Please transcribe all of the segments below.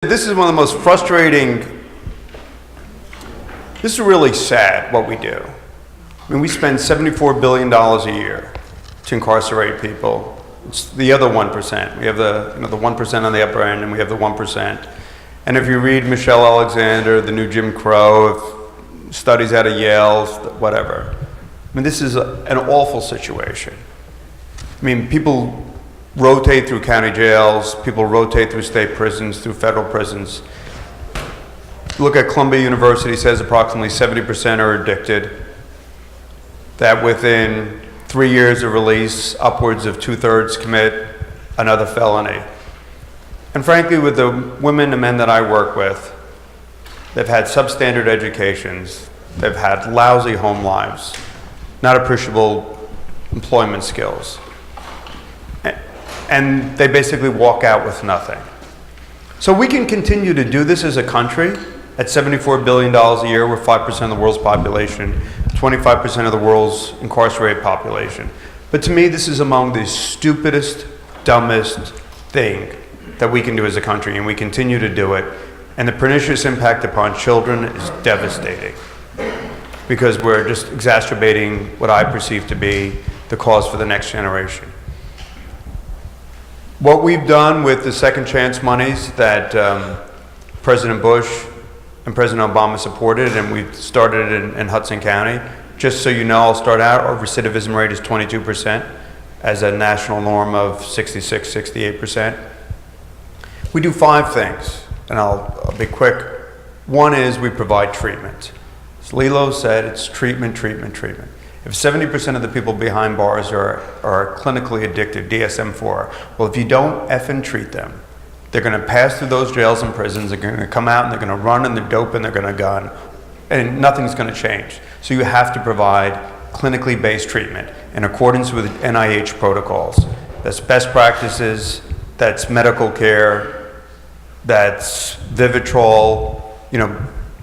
This is one of the most frustrating, this is really sad what we do. I mean, we spend $74 billion a year to incarcerate people. It's the other 1%. We have the 1% on the upper end, and we have the 1%. And if you read Michelle Alexander, The New Jim Crow, studies out of Yale, whatever. I mean, this is an awful situation. I mean, people rotate through county jails, people rotate through state prisons, through federal prisons. Look at Columbia University, says approximately 70% are addicted, that within 3 years of release, upwards of 2/3 commit another felony. And frankly, with the women and men that I work with, they've had substandard educations, they've had lousy home lives, not appreciable employment skills. And they basically walk out with nothing. So we can continue to do this as a country at $74 billion a year. We're 5% of the world's population, 25% of the world's incarcerated population. But to me, this is among the stupidest, dumbest thing that we can do as a country, and we continue to do it. And the pernicious impact upon children is devastating, because we're just exacerbating what I perceive to be the cause for the next generation. What we've done with the second chance monies that President Bush and President Obama supported, and we've started in Hudson County, just so you know, I'll start out, our recidivism rate is 22% as a national norm of 66, 68%. We do 5 things, and I'll be quick. One is we provide treatment. As Lilo said, it's treatment, treatment, treatment. If 70% of the people behind bars are clinically addicted, DSM-4, well, if you don't effing treat them, they're going to pass through those jails and prisons, they're going to come out and they're going to run and they're dope and they're going to gun, and nothing's going to change. So you have to provide clinically based treatment in accordance with NIH protocols. That's best practices, that's medical care, that's Vivitrol,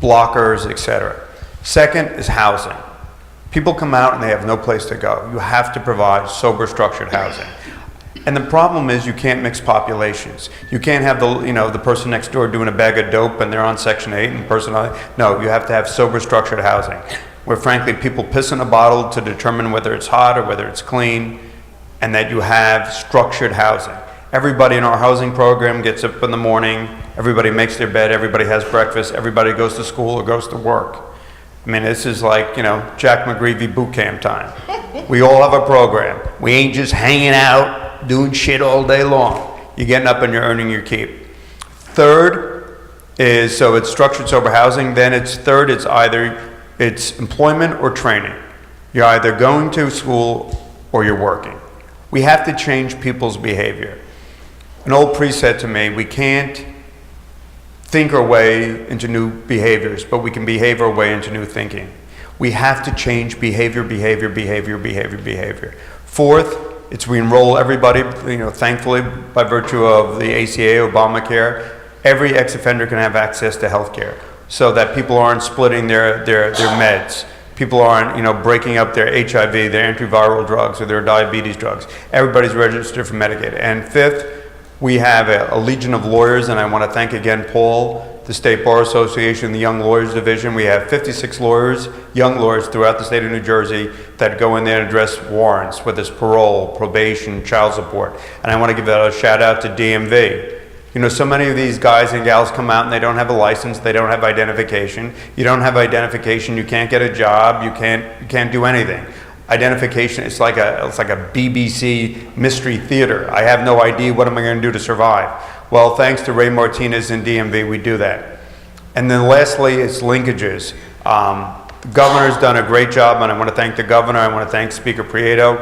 blockers, etc. Second is housing. People come out and they have no place to go. You have to provide sober, structured housing. And the problem is you can't mix populations. You can't have the person next door doing a bag of dope and they're on Section 8 and the person on, no, you have to have sober, structured housing, where frankly people piss in a bottle to determine whether it's hot or whether it's clean, and that you have structured housing. Everybody in our housing program gets up in the morning, everybody makes their bed, everybody has breakfast, everybody goes to school or goes to work. I mean, this is like, Jack McGreevey boot camp time. We all have a program. We ain't just hanging out, doing shit all day long. You're getting up and you're earning your keep. Third is, so it's structured sober housing. Then it's either employment or training. You're either going to school or you're working. We have to change people's behavior. An old priest said to me, we can't think our way into new behaviors, but we can behave our way into new thinking. We have to change behavior. Fourth, it's we enroll everybody, thankfully, by virtue of the ACA, Obamacare, every ex-offender can have access to health care, so that people aren't splitting their meds. People aren't, breaking up their HIV, their antiviral drugs, or their diabetes drugs. Everybody's registered for Medicaid. And fifth, we have a legion of lawyers, and I want to thank again Paul, the State Bar Association, the Young Lawyers Division. We have 56 lawyers, young lawyers throughout the state of New Jersey that go in there and address warrants, whether it's parole, probation, child support. And I want to give a shout out to DMV. So many of these guys and gals come out and they don't have a license, they don't have identification. You don't have identification, you can't get a job, you can't do anything. Identification, it's like a BBC mystery theater. I have no idea what am I going to do to survive. Well, thanks to Ray Martinez and DMV, we do that. And then lastly, it's linkages. The governor's done a great job, and I want to thank the governor. I want to thank Speaker Prieto.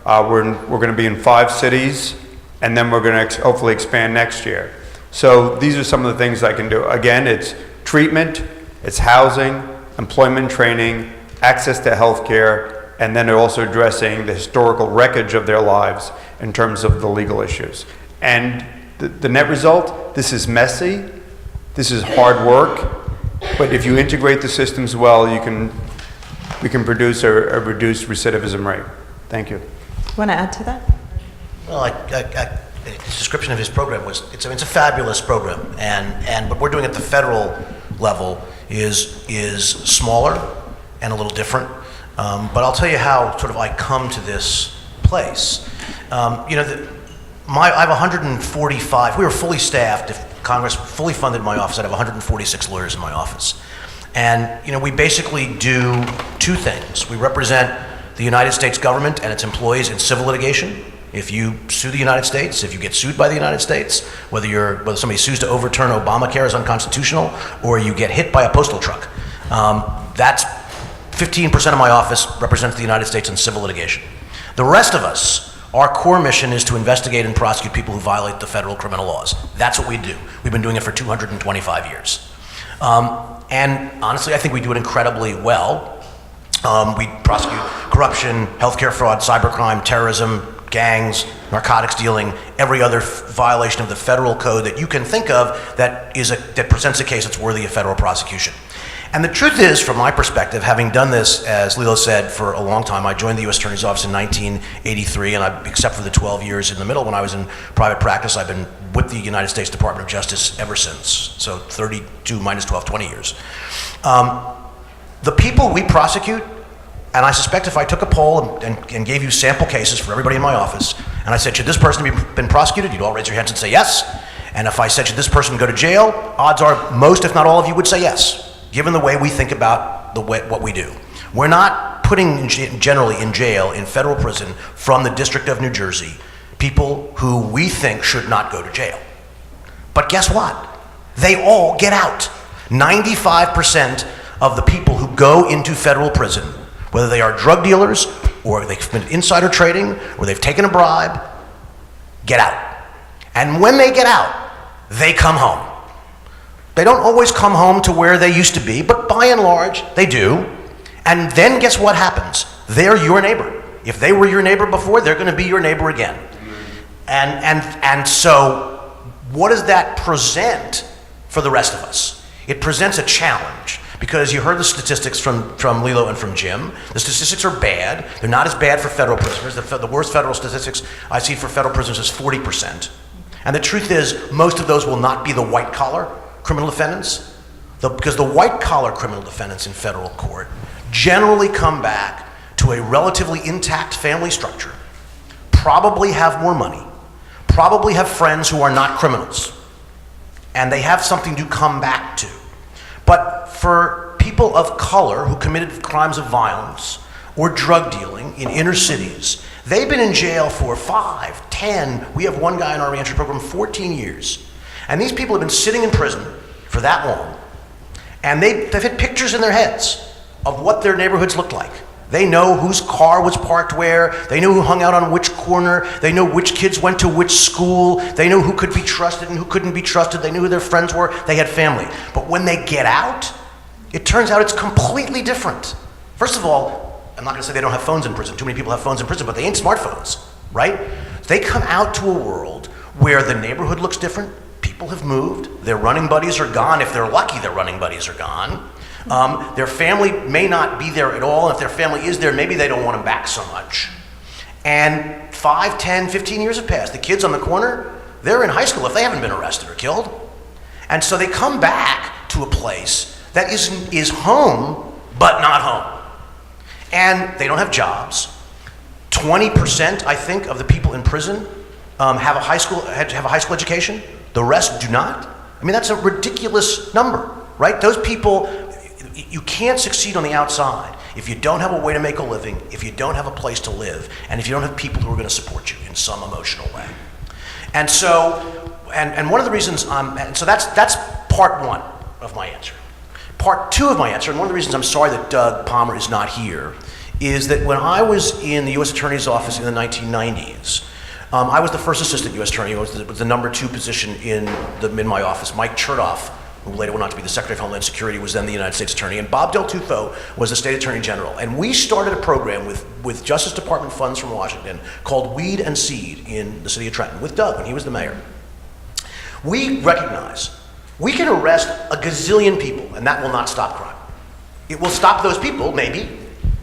We're going to be in 5 cities, and then we're going to hopefully expand next year. So these are some of the things I can do. Again, it's treatment, it's housing, employment training, access to health care, and then they're also addressing the historical wreckage of their lives in terms of the legal issues. And the net result, this is messy, this is hard work, but if you integrate the systems well, we can produce a reduced recidivism rate. Thank you. Want to add to that? Well, I his description of his program was, it's a fabulous program, and what we're doing at the federal level is smaller and a little different. But I'll tell you how sort of I come to this place. You know, I have 145, we were fully staffed. If Congress fully funded my office, I'd have 146 lawyers in my office. And, you know, we basically do two things. We represent the United States government and its employees in civil litigation. If you sue the United States, if you get sued by the United States, whether somebody sues to overturn Obamacare as unconstitutional, or you get hit by a postal truck, that's 15% of my office represents the United States in civil litigation. The rest of us, our core mission is to investigate and prosecute people who violate the federal criminal laws. That's what we do. We've been doing it for 225 years. And honestly, I think we do it incredibly well. We prosecute corruption, healthcare fraud, cybercrime, terrorism, gangs, narcotics dealing, every other violation of the federal code that you can think of that presents a case that's worthy of federal prosecution. And the truth is, from my perspective, having done this, as Lilo said, for a long time, I joined the U.S. Attorney's Office in 1983, and except for the 12 years in the middle when I was in private practice, I've been with the United States Department of Justice ever since. So 32 minus 12, 20 years. The people we prosecute, and I suspect if I took a poll and gave you sample cases for everybody in my office, and I said, should this person have been prosecuted? You'd all raise your hands and say yes. And if I said, should this person go to jail? Odds are most, if not all of you, would say yes, given the way we think about what we do. We're not putting generally in jail, in federal prison, from the District of New Jersey, people who we think should not go to jail. But guess what? They all get out. 95% of the people who go into federal prison, whether they are drug dealers, or they've been insider trading, or they've taken a bribe, get out. And when they get out, they come home. They don't always come home to where they used to be, but by and large, they do. And then guess what happens? They're your neighbor. If they were your neighbor before, they're gonna be your neighbor again. And so what does that present for the rest of us? It presents a challenge, because you heard the statistics from Lilo and from Jim. The statistics are bad. They're not as bad for federal prisoners. The worst federal statistics I see for federal prisoners is 40%. And the truth is, most of those will not be the white-collar criminal defendants, because the white-collar criminal defendants in federal court generally come back to a relatively intact family structure, probably have more money, probably have friends who are not criminals, and they have something to come back to. But for people of color who committed crimes of violence or drug dealing in inner cities, they've been in jail for 5, 10, we have one guy in our reentry program, 14 years. And these people have been sitting in prison for that long, and they've had pictures in their heads of what their neighborhoods looked like. They know whose car was parked where, they know who hung out on which corner, they know which kids went to which school, they know who could be trusted and who couldn't be trusted, they knew who their friends were, they had family. But when they get out, it turns out it's completely different. First of all, I'm not gonna say they don't have phones in prison, too many people have phones in prison, but they ain't smartphones, right? They come out to a world where the neighborhood looks different, people have moved, their running buddies are gone. If they're lucky, their running buddies are gone. Their family may not be there at all. If their family is there, maybe they don't want them back so much. And 5, 10, 15 years have passed. The kids on the corner, they're in high school if they haven't been arrested or killed. And so they come back to a place that is home, but not home. And they don't have jobs. 20%, I think, of the people in prison have a high school education. The rest do not. I mean, that's a ridiculous number, right? Those people, you can't succeed on the outside if you don't have a way to make a living, if you don't have a place to live, and if you don't have people who are going to support you in some emotional way. And so, and one of the reasons so that's part one of my answer. Part two of my answer, and one of the reasons I'm sorry that Doug Palmer is not here, is that when I was in the U.S. Attorney's Office in the 1990s, I was the first assistant U.S. attorney. It was the number 2 position in my office. Mike Chertoff, who later went on to be the Secretary of Homeland Security, was then the United States Attorney, and Bob Del Tufo was the State Attorney General. And we started a program with Justice Department funds from Washington called Weed and Seed in the city of Trenton with Doug when he was the mayor. We recognize we can arrest a gazillion people, and that will not stop crime. It will stop those people, maybe,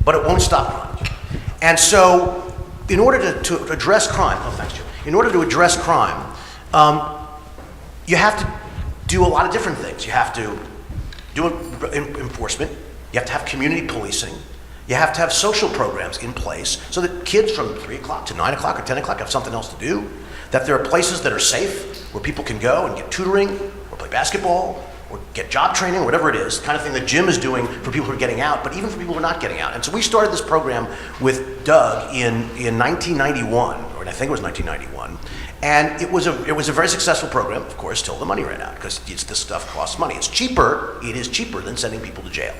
but it won't stop crime. And so, in order to address crime, in order to address crime, you have to do a lot of different things. You have to do enforcement. You have to have community policing. You have to have social programs in place so that kids from 3 o'clock to 9 o'clock or 10 o'clock have something else to do, that there are places that are safe where people can go and get tutoring or play basketball or get job training, whatever it is, the kind of thing that Jim is doing for people who are getting out, but even for people who are not getting out. And so we started this program with Doug in 1991, or I think it was 1991, and it was a very successsul program, of course, till the money ran out, because this stuff costs money. It is cheaper than sending people to jail.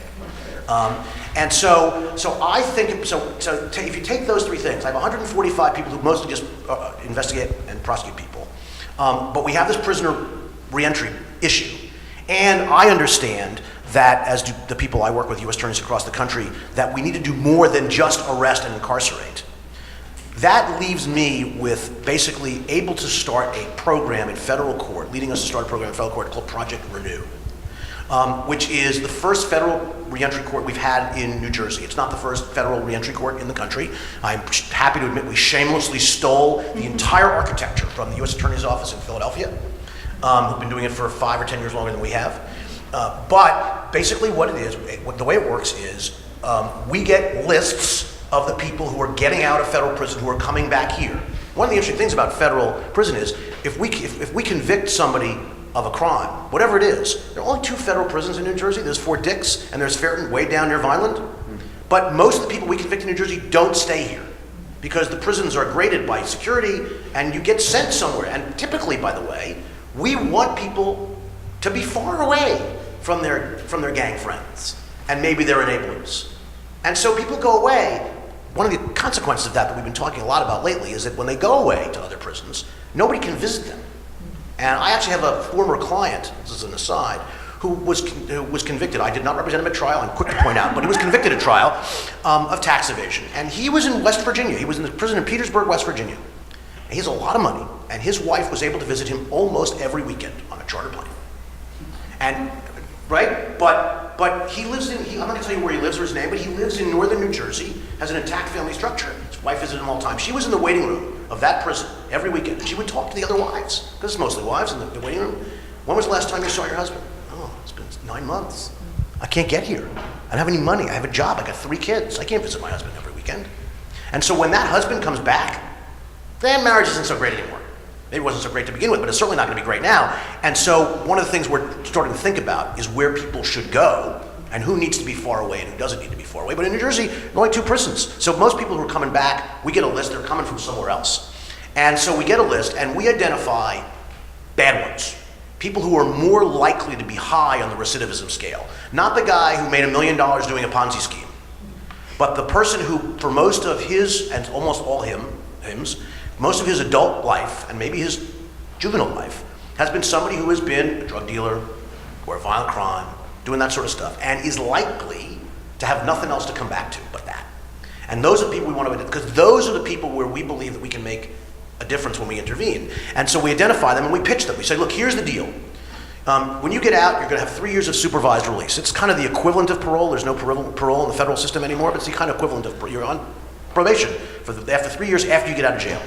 And so I think, if you take those three things, I have 145 people who mostly just investigate and prosecute people. But we have this prisoner reentry issue. And I understand that, as do the people I work with, U.S. attorneys across the country, that we need to do more than just arrest and incarcerate. That leaves me with basically able to start a program in federal court, leading us to start a program in federal court called Project Renew, which is the first federal reentry court we've had in New Jersey. It's not the first federal reentry court in the country. I'm happy to admit we shamelessly stole the entire architecture from the U.S. Attorney's Office in Philadelphia, who've been doing it for 5 or 10 years longer than we have. But basically what it is, the way it works is we get lists of the people who are getting out of federal prison who are coming back here. One of the interesting things about federal prison is if we convict somebody of a crime, whatever it is, there are only 2 federal prisons in New Jersey. There's Fort Dix and there's Ferreton way down near Vineland. But most of the people we convict in New Jersey don't stay here because the prisons are graded by security and you get sent somewhere. And typically, by the way, we want people to be far away from their gang friends and maybe their enablers. And so people go away. One of the consequences of that we've been talking a lot about lately is that when they go away to other prisons, nobody can visit them. And I actually have a former client, this is an aside, who was convicted. I did not represent him at trial, I'm quick to point out, but he was convicted at trial of tax evasion. And he was in West Virginia. He was in the prison in Petersburg, West Virginia. And he has a lot of money, and his wife was able to visit him almost every weekend on a charter plane. And, right? But he lives in, I'm not gonna tell you where he lives or his name, but he lives in northern New Jersey, has an intact family structure. His wife visited him all the time. She was in the waiting room of that prison every weekend. She would talk to the other wives, because it's mostly wives in the waiting room. When was the last time you saw your husband? Oh, it's been 9 months. I can't get here. I don't have any money. I have a job. I got 3 kids. I can't visit my husband every weekend. And so when that husband comes back, then marriage isn't so great anymore. Maybe it wasn't so great to begin with, but it's certainly not going to be great now. And so one of the things we're starting to think about is where people should go and who needs to be far away and who doesn't need to be far away. But in New Jersey, there are only 2 prisons. So most people who are coming back, we get a list, they're coming from somewhere else. And so we get a list and we identify bad ones. People who are more likely to be high on the recidivism scale. Not the guy who made $1 million doing a Ponzi scheme, but the person who, for most of his, and almost all hims, most of his adult life, and maybe his juvenile life, has been somebody who has been a drug dealer or a violent crime, doing that sort of stuff, and is likely to have nothing else to come back to but that. And those are the people we want to, because those are the people where we believe that we can make a difference when we intervene. And so we identify them and we pitch them. We say, look, here's the deal. When you get out, you're going to have 3 years of supervised release. It's kind of the equivalent of parole. There's no parole in the federal system anymore, but it's the kind of equivalent of, you're on probation after 3 years after you get out of jail.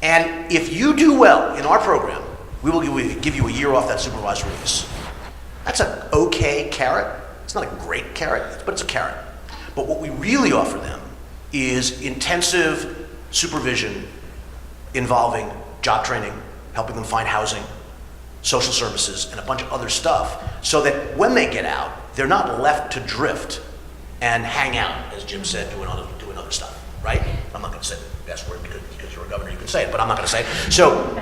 And if you do well in our program, we will give you a year off that supervised release. That's an okay carrot. It's not a great carrot, but it's a carrot. But what we really offer them is intensive supervision involving job training, helping them find housing, social services, and a bunch of other stuff, so that when they get out, they're not left to drift and hang out, as Jim said, doing other stuff, right? I'm not going to say the S word because you're a governor, you can say it, but I'm not going to say it. So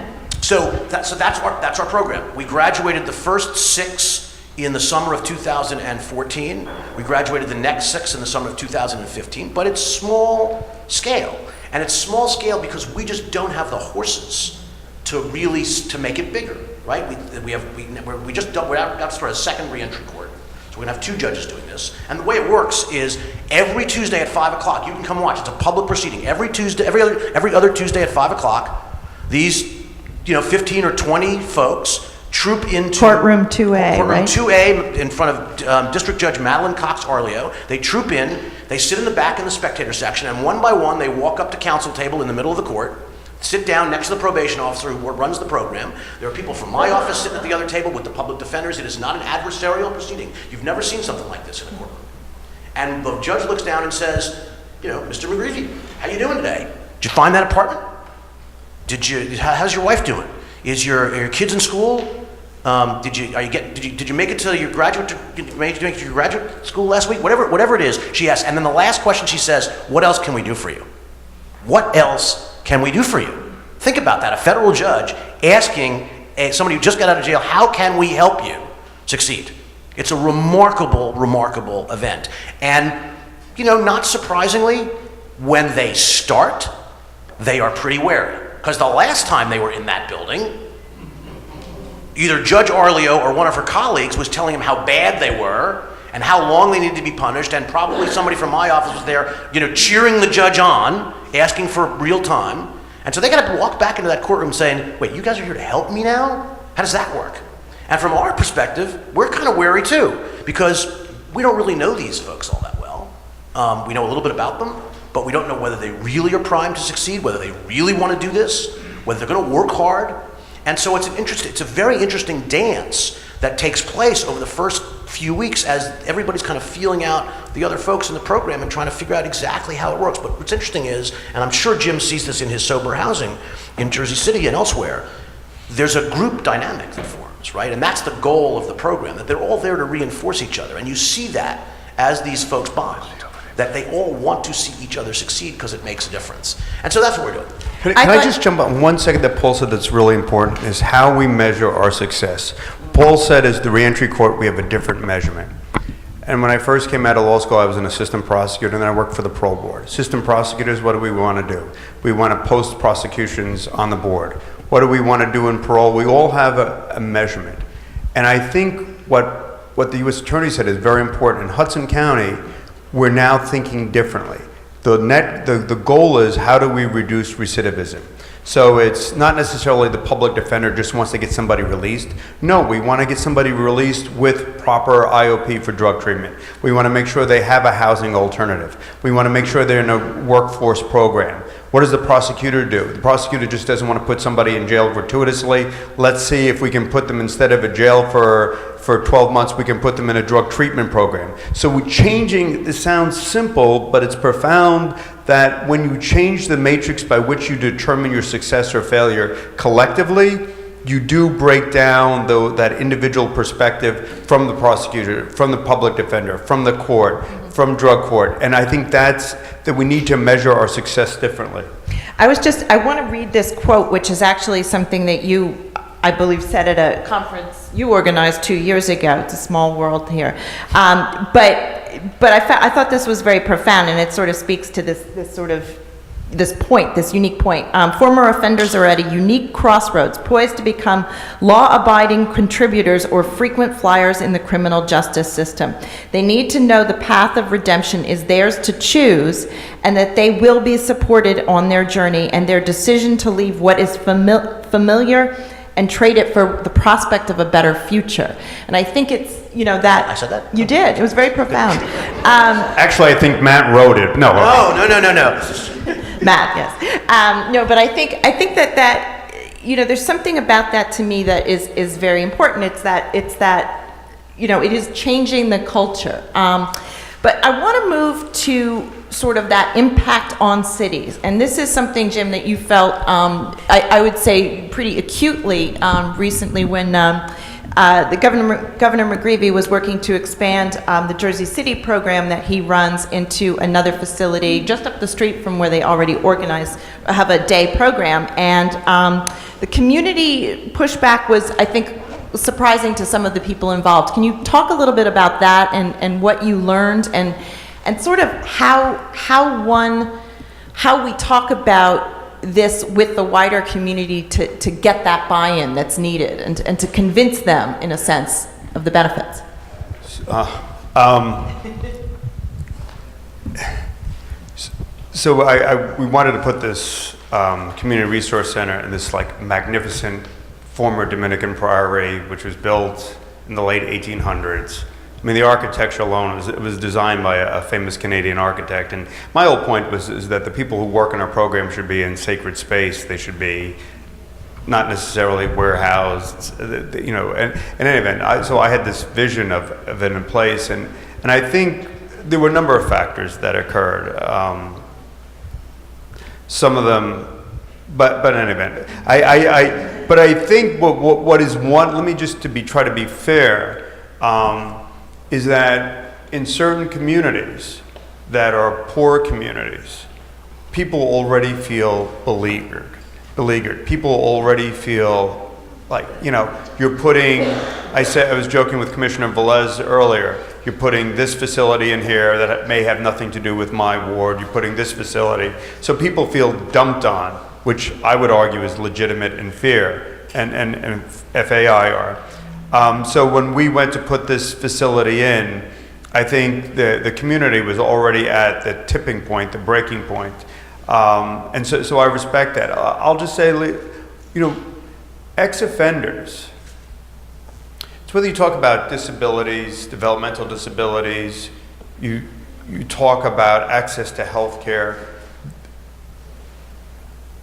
that's our program. We graduated the first 6 in the summer of 2014. We graduated the next 6 in the summer of 2015, but it's small scale. And it's small scale because we just don't have the horses to make it bigger, right? We're out to start a second reentry court. So we're gonna have 2 judges doing this. And the way it works is every Tuesday at 5 o'clock, you can come watch. It's a public proceeding. Every other Tuesday at 5 o'clock, these 15 or 20 folks troop into courtroom 2A, courtroom right? 2A in front of District Judge Madeline Cox Arleo. They troop in, they sit in the back in the spectator section, and one by one they walk up to counsel table in the middle of the court. sit down next to the probation officer who runs the program. There are people from my office sitting at the other table with the public defenders. It is not an adversarial proceeding. You've never seen something like this in a courtroom. And the judge looks down and says, Mr. McGreevey, how you doing today? Did you find that apartment? How's your wife doing? Are your kids in school? Did you make it to your graduate school last week? Whatever it is, she asks. And then the last question she says, what else can we do for you? What else can we do for you? Think about that. A federal judge asking somebody who just got out of jail, how can we help you succeed? It's a remarkable, remarkable event. And, not surprisingly, when they start, they are pretty wary. Because the last time they were in that building, either Judge Arleo or one of her colleagues was telling them how bad they were and how long they needed to be punished, and probably somebody from my office was there, cheering the judge on, asking for real time. And so they got to walk back into that courtroom saying, wait, you guys are here to help me now? How does that work? And from our perspective, we're kind of wary too, because we don't really know these folks all that well. We know a little bit about them, but we don't know whether they really are primed to succeed, whether they really want to do this, whether they're going to work hard. And so it's a very interesting dance that takes place over the first few weeks as everybody's kind of feeling out the other folks in the program and trying to figure out exactly how it works. But what's interesting is, and I'm sure Jim sees this in his sober housing in Jersey City and elsewhere, there's a group dynamic that forms, right? And that's the goal of the program, that they're all there to reinforce each other. And you see that as these folks bond, that they all want to see each other succeed because it makes a difference. And so that's what we're doing. Can I just jump on 1 second that Paul said that's really important, is how we measure our success. Paul said as the reentry court, we have a different measurement. And when I first came out of law school, I was an assistant prosecutor, and then I worked for the parole board. Assistant prosecutors, what do we want to do? We want to post prosecutions on the board. What do we want to do in parole? We all have a measurement. And I think what the U.S. Attorney said is very important. In Hudson County, we're now thinking differently. The goal is, how do we reduce recidivism? So it's not necessarily the public defender just wants to get somebody released. No, we want to get somebody released with proper IOP for drug treatment. We want to make sure they have a housing alternative. We want to make sure they're in a workforce program. What does the prosecutor do? The prosecutor just doesn't want to put somebody in jail gratuitously. Let's see if we can put them, instead of a jail for 12 months, we can put them in a drug treatment program. So we're changing, this sounds simple, but it's profound, that when you change the matrix by which you determine your success or failure collectively, you do break down that individual perspective from the prosecutor, from the public defender, from the court, from drug court. And I think that we need to measure our success differently. I want to read this quote, which is actually something that you, I believe, said at a conference you organized 2 years ago. It's a small world here. But I thought this was very profound, and it sort of speaks to this unique point. Former offenders are at a unique crossroads, poised to become law-abiding contributors or frequent flyers in the criminal justice system. They need to know the path of redemption is theirs to choose, and that they will be supported on their journey and their decision to leave what is familiar and trade it for the prospect of a better future. And I think it's, that... I said that? You did. It was very profound. Actually, I think Matt wrote it. No. Matt, yes. No, but I think that there's something about that to me that is very important. It's that it is changing the culture. But I want to move to sort of that impact on cities. And this is something, Jim, that you felt, I would say, pretty acutely recently when the Governor McGreevey was working to expand the Jersey City program that he runs into another facility just up the street from where they already have a day program. And the community pushback was, I think, surprising to some of the people involved. Can you talk a little bit about that and what you learned and sort of how we talk about this with the wider community to get that buy-in that's needed and to convince them, in a sense, of the benefits? So we wanted to put this community resource center in this magnificent former Dominican priory, which was built in the late 1800s. I mean, the architecture alone was designed by a famous Canadian architect, and my whole point is that the people who work in our program should be in sacred space. They should be not necessarily warehoused, you know. And in any event, so I had this vision of it in place, and I think there were a number of factors that occurred. Some of them, but in any event, but I think what is one. Let me just try to be fair. Is that in certain communities that are poor communities, people already feel beleaguered. People already feel like, you know, you're putting, I was joking with Commissioner Velez earlier, you're putting this facility in here that may have nothing to do with my ward, you're putting this facility. So people feel dumped on, which I would argue is legitimate in fear, and FAIR. So when we went to put this facility in, I think the community was already at the tipping point, the breaking point. And so I respect that. I'll just say, you know, ex-offenders, it's whether you talk about disabilities, developmental disabilities, you talk about access to health care.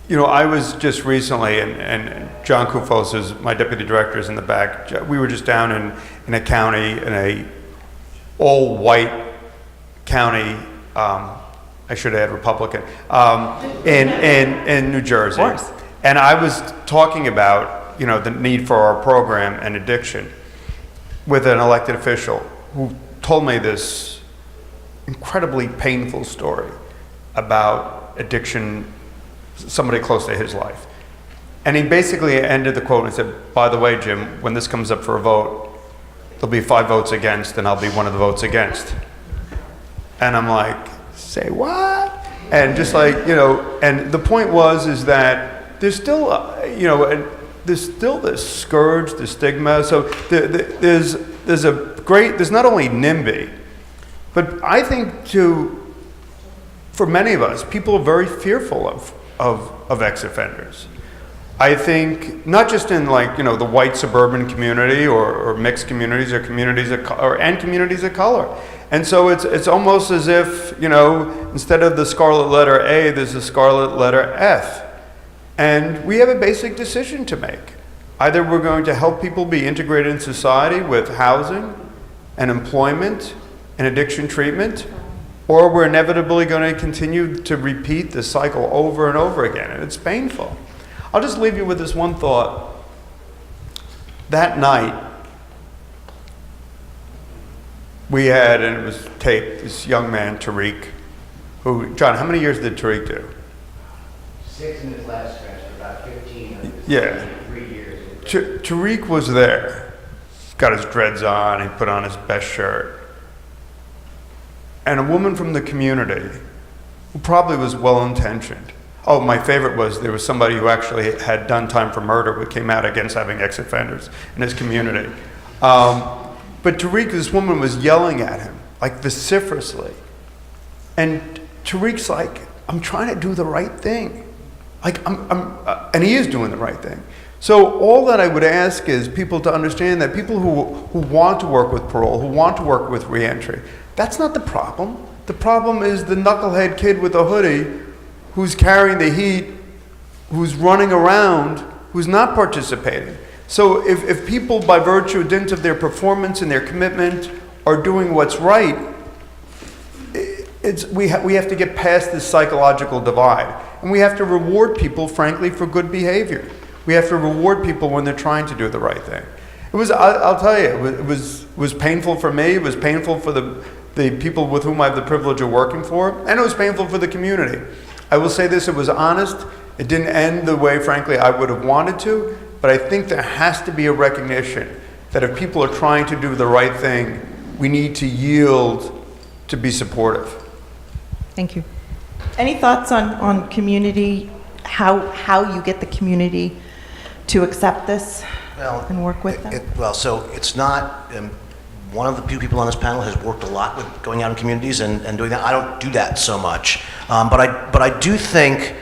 You know, I was just recently, and John Kufos is my deputy director is in the back. We were just down in a county, in a all-white county. I should have had Republican in New Jersey. Of course. And I was talking about, you know, the need for our program and addiction with an elected official who told me this incredibly painful story about addiction. Somebody close to his life. And he basically ended the quote and said, by the way, Jim, when this comes up for a vote, there'll be 5 votes against and I'll be one of the votes against. And I'm like, say what? And just like, you know, and the point is that there's still, you know, there's still this scourge, this stigma. So there's not only NIMBY, but I think for many of us, people are very fearful of ex-offenders. I think not just in, like, you know, the white suburban community or mixed communities or communities and communities of color. And so it's almost as if, you know, instead of the scarlet letter A, there's a scarlet letter F. And we have a basic decision to make. Either we're going to help people be integrated in society with housing and employment and addiction treatment, or we're inevitably going to continue to repeat the cycle over and over again, and it's painful. I'll just leave you with this one thought. That night, we had, and it was taped, this young man, Tariq, who, John, how many years did Tariq do? 6 in his last semester, about 15. Yeah. 3 years. Tariq was there. Got his dreads on, he put on his best shirt. And a woman from the community, who probably was well-intentioned. Oh, my favorite was there was somebody who actually had done time for murder but came out against having ex-offenders in his community. But Tariq, this woman was yelling at him, like vociferously. And Tariq's like, I'm trying to do the right thing. Like, and he is doing the right thing. So all that I would ask is people to understand that people who want to work with parole, who want to work with reentry, that's not the problem. The problem is the knucklehead kid with a hoodie who's carrying the heat, who's running around, who's not participating. So if people, by virtue, dint of their performance and their commitment, are doing what's right, we have to get past this psychological divide. And we have to reward people, frankly, for good behavior. We have to reward people when they're trying to do the right thing. I'll tell you, it was painful for me. It was painful for the people with whom I have the privilege of working for, and it was painful for the community. I will say this, it was honest. It didn't end the way, frankly, I would have wanted to, but I think there has to be a recognition that if people are trying to do the right thing, we need to yield to be supportive. Thank you. Any thoughts on community, how you get the community to accept this and work with them? So it's not, one of the few people on this panel has worked a lot with going out in communities and doing that. I don't do that so much. But I do think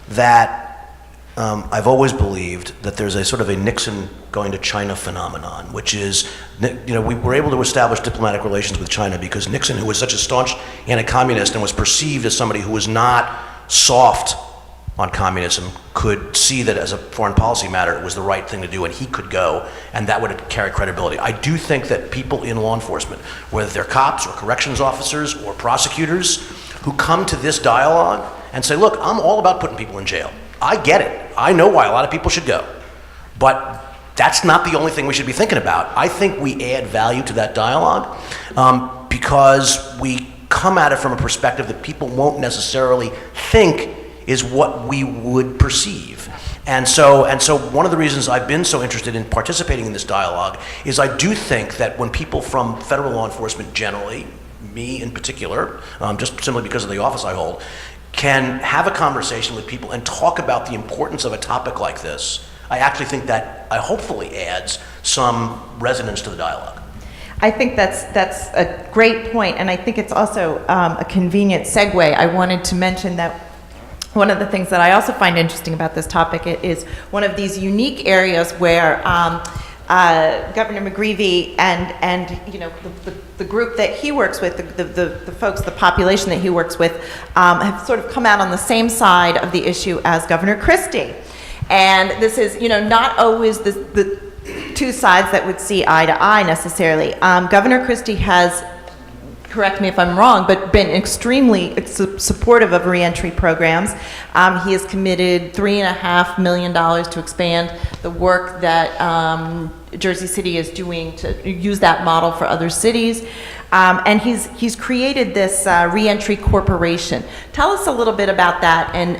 that I've always believed that there's a sort of a Nixon going to China phenomenon, which is, we were able to establish diplomatic relations with China because Nixon, who was such a staunch anti-communist and was perceived as somebody who was not soft on communism, could see that as a foreign policy matter it was the right thing to do and he could go and that would carry credibility. I do think that people in law enforcement, whether they're cops or corrections officers or prosecutors, who come to this dialogue and say, look, I'm all about putting people in jail. I get it. I know why a lot of people should go. But that's not the only thing we should be thinking about. I think we add value to that dialogue because we come at it from a perspective that people won't necessarily think is what we would perceive. And so one of the reasons I've been so interested in participating in this dialogue is I do think that when people from federal law enforcement generally, me in particular, just simply because of the office I hold, can have a conversation with people and talk about the importance of a topic like this, I actually think that hopefully adds some resonance to the dialogue. I think that's a great point, and I think it's also a convenient segue. I wanted to mention that one of the things that I also find interesting about this topic is one of these unique areas where Governor McGreevey and the group that he works with, the folks, the population that he works with, have sort of come out on the same side of the issue as Governor Christie. And this is, not always the two sides that would see eye to eye necessarily. Governor Christie has, correct me if I'm wrong, but been extremely supportive of reentry programs. He has committed $3.5 million to expand the work that Jersey City is doing to use that model for other cities. And he's created this reentry corporation. Tell us a little bit about that. And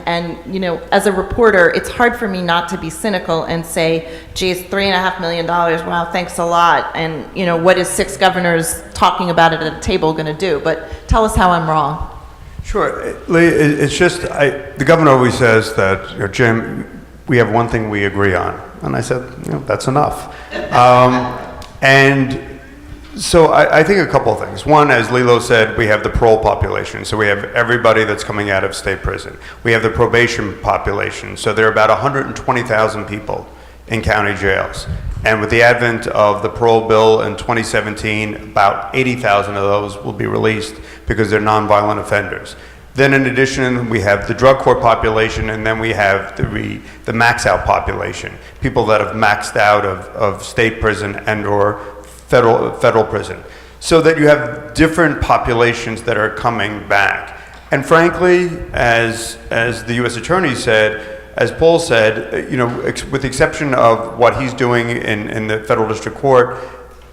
as a reporter, it's hard for me not to be cynical and say, geez, $3.5 million, wow, thanks a lot. And what is 6 governors talking about it at a table going to do? But tell us how I'm wrong. Sure, Lee, it's just, the governor always says that, Jim, we have one thing we agree on. And I said, that's enough. And so I think a couple of things. One, as Lilo said, we have the parole population. So we have everybody that's coming out of state prison. We have the probation population. So there are about 120,000 people in county jails. And with the advent of the parole bill in 2017, about 80,000 of those will be released because they're nonviolent offenders. Then in addition, we have the drug court population, and then we have the max out population, people that have maxed out of state prison and or federal prison. So that you have different populations that are coming back. And frankly, as the U.S. Attorney said, as Paul said, with the exception of what he's doing in the federal district court,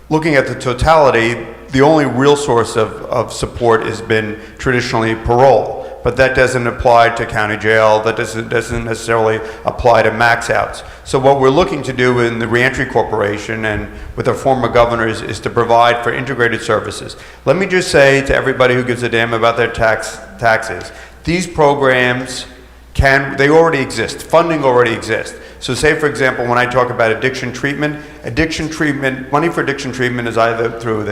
looking at the totality, the only real source of support has been traditionally parole. But that doesn't apply to county jail. That doesn't necessarily apply to max outs. So what we're looking to do in the Reentry Corporation and with our former governors is to provide for integrated services. Let me just say to everybody who gives a damn about their taxes, these programs they already exist. Funding already exists. So say, for example, when I talk about addiction treatment, money for addiction treatment is either through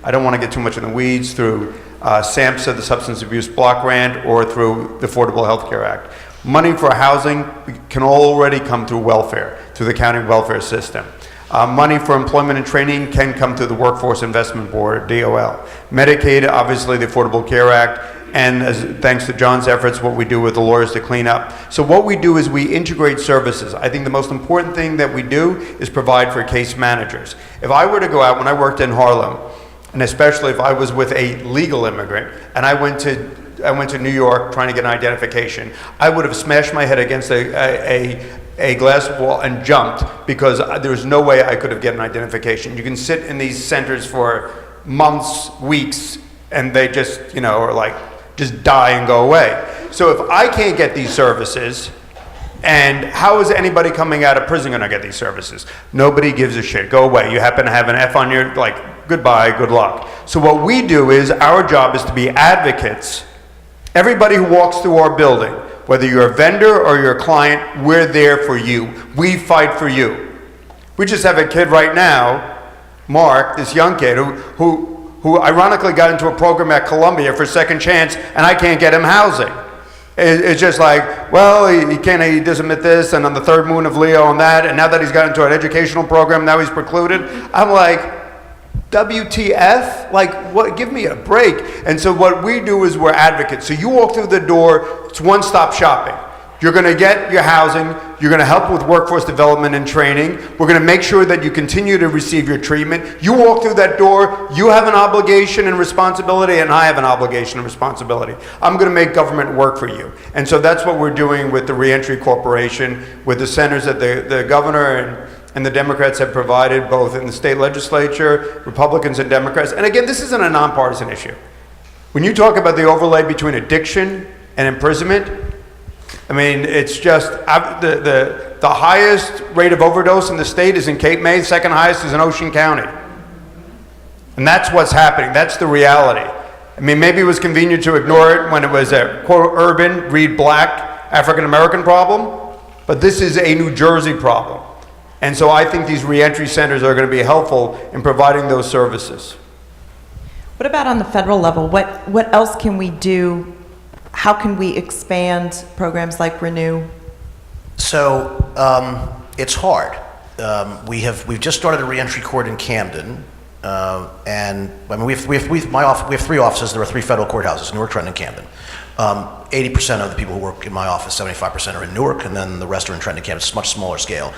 I don't want to get too much in the weeds, through SAMHSA, the Substance Abuse Block Grant, or through the Affordable Health Care Act. Money for housing can already come through welfare, through the county welfare system. Money for employment and training can come through the Workforce Investment Board, DOL. Medicaid, obviously the Affordable Care Act, and thanks to John's efforts, what we do with the Lawyers to Clean Up. So what we do is we integrate services. I think the most important thing that we do is provide for case managers. If I were to go out, when I worked in Harlem, and especially if I was with a legal immigrant, and I went to New York trying to get an identification, I would have smashed my head against a glass wall and jumped because there was no way I could have gotten an identification. You can sit in these centers for months, weeks, and they just, are like, just die and go away. So if I can't get these services, and how is anybody coming out of prison going to get these services? Nobody gives a shit. Go away. You happen to have an F on your, goodbye, good luck. So what we do is, our job is to be advocates. Everybody who walks through our building, whether you're a vendor or you're a client, we're there for you. We fight for you. We just have a kid right now, Mark, this young kid, who ironically got into a program at Columbia for Second Chance, and I can't get him housing. It's just like, well, he doesn't admit this, and on the third moon of Leo on that, and now that he's got into an educational program, now he's precluded. I'm like, WTF? Like, what? Give me a break. And so what we do is we're advocates. So you walk through the door, it's one-stop shopping. You're going to get your housing, you're going to help with workforce development and training, we're going to make sure that you continue to receive your treatment. You walk through that door, you have an obligation and responsibility, and I have an obligation and responsibility. I'm going to make government work for you. And so that's what we're doing with the Reentry Corporation, with the centers that the governor and the Democrats have provided, both in the state legislature, Republicans and Democrats. And again, this isn't a nonpartisan issue. When you talk about the overlay between addiction and imprisonment, I mean, it's just, the highest rate of overdose in the state is in Cape May, the second highest is in Ocean County. And that's what's happening, that's the reality. I mean, maybe it was convenient to ignore it when it was a quote urban, read black, African-American problem, but this is a New Jersey problem. And so I think these reentry centers are going to be helpful in providing those services. What about on the federal level? What else can we do? How can we expand programs like Renew? So it's hard. We've just started a reentry court in Camden, and I mean we have 3 offices. There are 3 federal courthouses: Newark, Trenton, and Camden. 80% of the people who work in my office, 75% are in Newark, and then the rest are in Trenton and Camden. It's a much smaller scale.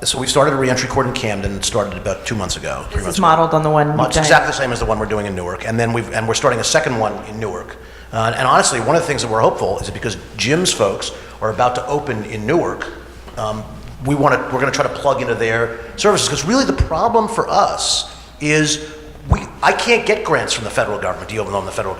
So we started a reentry court in Camden. It started about 2 months ago. 3 months This is ago. modeled on the one. It's exactly the same as the one we're doing in Newark, and then we're starting a second one in Newark. And honestly, one of the things that we're hopeful is that because Jim's folks are about to open in Newark, we're going to try to plug into their services. Because really, the problem for us is I can't get grants from the federal government to open on the federal